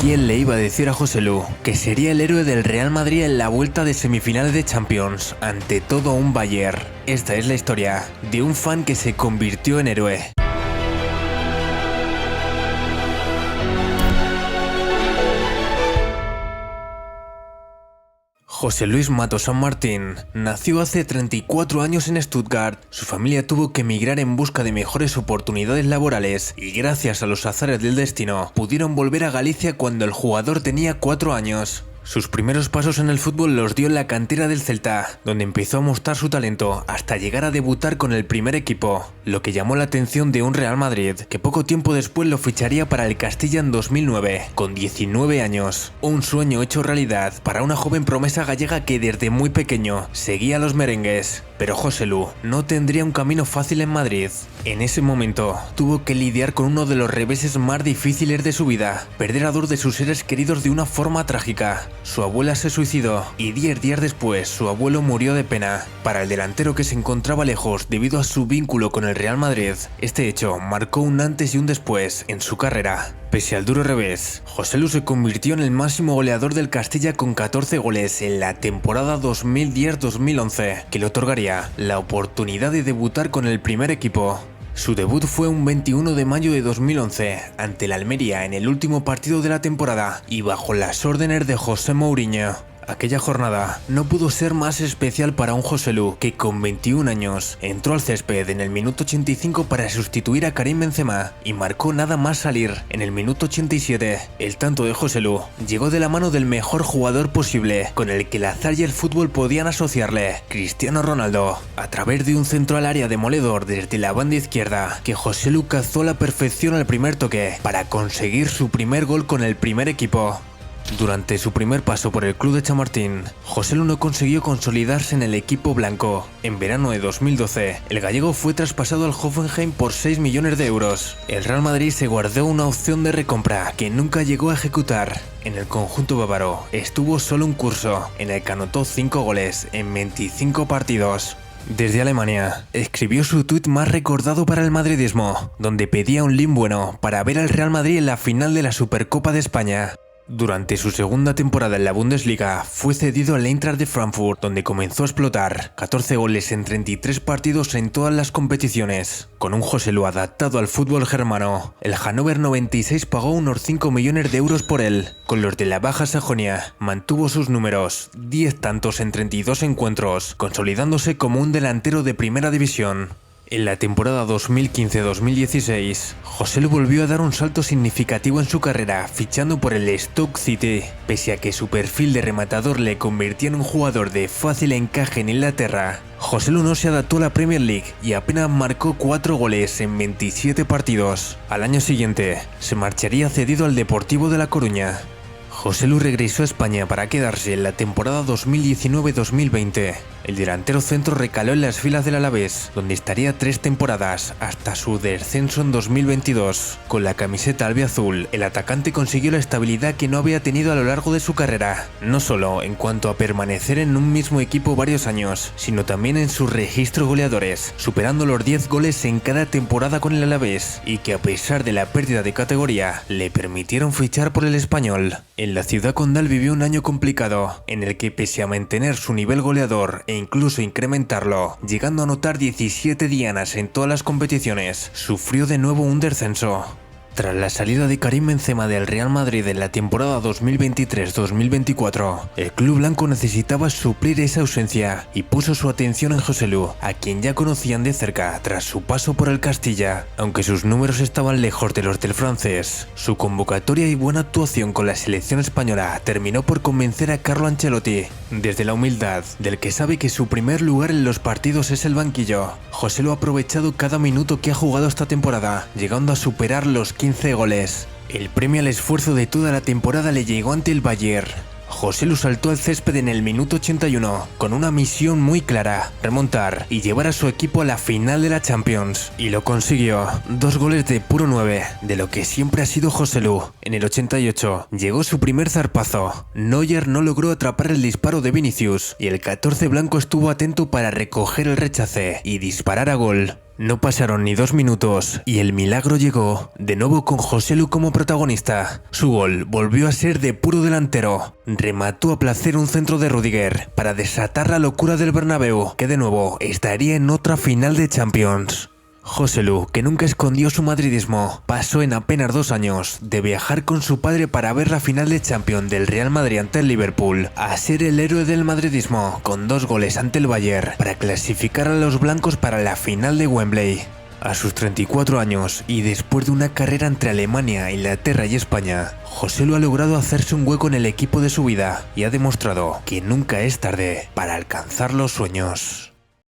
¿Quién le iba a decir a Joselu que sería el héroe del Real Madrid en la vuelta de semifinales de Champions ante todo un Bayern? Esta es la historia de un fan que se convirtió en héroe. José Luis Mato San Martín nació hace 34 años en Stuttgart. Su familia tuvo que emigrar en busca de mejores oportunidades laborales y gracias a los azares del destino pudieron volver a Galicia cuando el jugador tenía 4 años. Sus primeros pasos en el fútbol los dio en la cantera del Celta, donde empezó a mostrar su talento hasta llegar a debutar con el primer equipo, lo que llamó la atención de un Real Madrid, que poco tiempo después lo ficharía para el Castilla en 2009, con 19 años. Un sueño hecho realidad para una joven promesa gallega que desde muy pequeño seguía a los merengues. Pero Joselu no tendría un camino fácil en Madrid. En ese momento tuvo que lidiar con uno de los reveses más difíciles de su vida, perder a dos de sus seres queridos de una forma trágica. Su abuela se suicidó y 10 días después su abuelo murió de pena. Para el delantero que se encontraba lejos debido a su vínculo con el Real Madrid, este hecho marcó un antes y un después en su carrera. Pese al duro revés, Joselu se convirtió en el máximo goleador del Castilla con 14 goles en la temporada 2010-2011, que le otorgaría la oportunidad de debutar con el primer equipo. Su debut fue un 21 de mayo de 2011 ante el Almería en el último partido de la temporada y bajo las órdenes de José Mourinho. Aquella jornada no pudo ser más especial para un Joselu que con 21 años entró al césped en el minuto 85 para sustituir a Karim Benzema y marcó nada más salir en el minuto 87. El tanto de Joselu llegó de la mano del mejor jugador posible con el que el azar y el fútbol podían asociarle, Cristiano Ronaldo, a través de un centro al área demoledor desde la banda izquierda que Joselu cazó a la perfección al primer toque para conseguir su primer gol con el primer equipo. Durante su primer paso por el club de Chamartín, Joselu no consiguió consolidarse en el equipo blanco. En verano de 2012, el gallego fue traspasado al Hoffenheim por 6 millones de euros. El Real Madrid se guardó una opción de recompra que nunca llegó a ejecutar. En el conjunto bávaro estuvo solo un curso, en el que anotó 5 goles en 25 partidos. Desde Alemania, escribió su tuit más recordado para el madridismo, donde pedía un link bueno para ver al Real Madrid en la final de la Supercopa de España. Durante su segunda temporada en la Bundesliga, fue cedido al Eintracht de Frankfurt, donde comenzó a explotar 14 goles en 33 partidos en todas las competiciones. Con un Joselu adaptado al fútbol germano, el Hannover 96 pagó unos 5 millones de euros por él. Con los de la Baja Sajonia, mantuvo sus números, 10 tantos en 32 encuentros, consolidándose como un delantero de primera división. En la temporada 2015-2016, Joselu volvió a dar un salto significativo en su carrera, fichando por el Stoke City. Pese a que su perfil de rematador le convirtió en un jugador de fácil encaje en Inglaterra, Joselu no se adaptó a la Premier League y apenas marcó 4 goles en 27 partidos. Al año siguiente, se marcharía cedido al Deportivo de La Coruña. Joselu regresó a España para quedarse en la temporada 2019-2020. El delantero centro recaló en las filas del Alavés, donde estaría 3 temporadas hasta su descenso en 2022. Con la camiseta albiazul, el atacante consiguió la estabilidad que no había tenido a lo largo de su carrera, no solo en cuanto a permanecer en un mismo equipo varios años, sino también en sus registros goleadores, superando los 10 goles en cada temporada con el Alavés, y que a pesar de la pérdida de categoría, le permitieron fichar por el Español. En la ciudad condal vivió un año complicado, en el que pese a mantener su nivel goleador e incluso incrementarlo, llegando a anotar 17 dianas en todas las competiciones, sufrió de nuevo un descenso. Tras la salida de Karim Benzema del Real Madrid en la temporada 2023-2024, el club blanco necesitaba suplir esa ausencia y puso su atención en Joselu, a quien ya conocían de cerca tras su paso por el Castilla. Aunque sus números estaban lejos de los del francés, su convocatoria y buena actuación con la selección española terminó por convencer a Carlo Ancelotti. Desde la humildad del que sabe que su primer lugar en los partidos es el banquillo, Joselu ha aprovechado cada minuto que ha jugado esta temporada, llegando a superar los 15 goles. El premio al esfuerzo de toda la temporada le llegó ante el Bayern. Joselu saltó al césped en el minuto 81 con una misión muy clara: remontar y llevar a su equipo a la final de la Champions. Y lo consiguió. 2 goles de puro 9, de lo que siempre ha sido Joselu. En el 88 llegó su primer zarpazo. Neuer no logró atrapar el disparo de Vinicius y el 14 blanco estuvo atento para recoger el rechace y disparar a gol. No pasaron ni 2 minutos y el milagro llegó, de nuevo con Joselu como protagonista. Su gol volvió a ser de puro delantero. Remató a placer un centro de Rüdiger para desatar la locura del Bernabéu, que de nuevo estaría en otra final de Champions. Joselu, que nunca escondió su madridismo, pasó en apenas 2 años de viajar con su padre para ver la final de Champions del Real Madrid ante el Liverpool a ser el héroe del madridismo con 2 goles ante el Bayern para clasificar a los blancos para la final de Wembley. A sus 34 años y después de una carrera entre Alemania, Inglaterra y España, Joselu ha logrado hacerse un hueco en el equipo de su vida y ha demostrado que nunca es tarde para alcanzar los sueños.